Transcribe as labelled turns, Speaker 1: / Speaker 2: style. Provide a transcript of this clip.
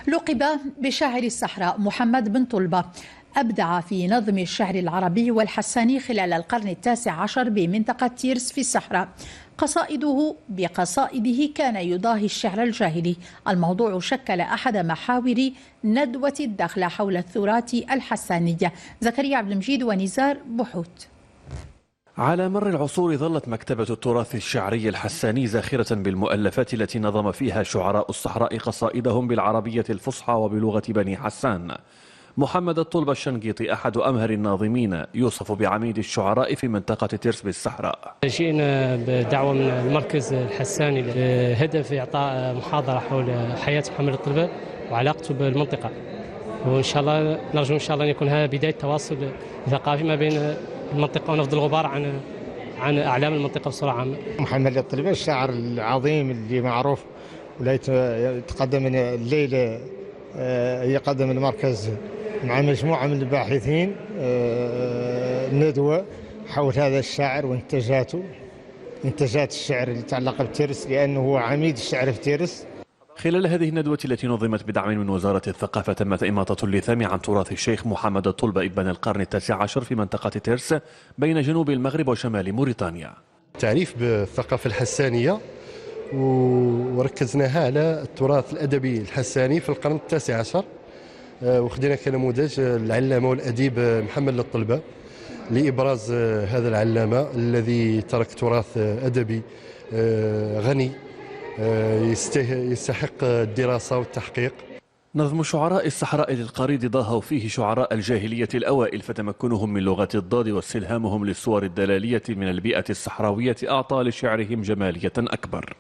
Speaker 1: لقب بشاعر الصحراء محمد بن طلبة. أبدع في نظم الشعر العربي والحساني خلال القرن ال19 بمنطقة تيرس في الصحراء. بقصائده كان يضاهي الشعر الجاهلي. الموضوع شكل أحد محاور ندوة الدخلة حول التراث الحسانية. زكريا عبد المجيد ونزار بحوت.
Speaker 2: على مر العصور ظلت مكتبة التراث الشعري الحساني زاخرة بالمؤلفات التي نظم فيها شعراء الصحراء قصائدهم بالعربية الفصحى وبلغة بني حسان. محمد الطلبة الشنقيطي أحد أمهر الناظمين، يوصف بعميد الشعراء في منطقة ترس بالصحراء.
Speaker 3: جئنا بدعوة من المركز الحساني بهدف إعطاء محاضرة حول حياة محمد الطلبة وعلاقته بالمنطقة، وإن شاء الله نرجو إن شاء الله أن يكون هذا بداية تواصل ثقافي ما بين المنطقة ونفض الغبار عن أعلام المنطقة بصورة عامة.
Speaker 4: محمد الطلبة الشاعر العظيم اللي معروف ولا يتقدم من الليلة يقدم المركز مع مجموعة من الباحثين ندوة حول هذا الشاعر وانتاجاته، انتاجات الشعر اللي تتعلق بتيرس، لأنه هو عميد الشعر في تيرس.
Speaker 2: خلال هذه الندوة التي نظمت بدعم من وزارة الثقافة تمت إماطة اللثام عن تراث الشيخ محمد الطلبة ابن القرن ال19 في منطقة تيرس بين جنوب المغرب وشمال موريتانيا.
Speaker 5: تعريف بالثقافة الحسانية، وركزناها على التراث الأدبي الحساني في القرن ال19، وخدينا كنموذج العلامة والأديب محمد الطلبة لإبراز هذا العلامة الذي ترك تراث أدبي غني يستحق الدراسة والتحقيق.
Speaker 2: نظم شعراء الصحراء للقريض ضاهوا فيه شعراء الجاهلية الأوائل، فتمكنهم من لغة الضاد واستلهامهم للصور الدلالية من البيئة الصحراوية أعطى لشعرهم جمالية أكبر.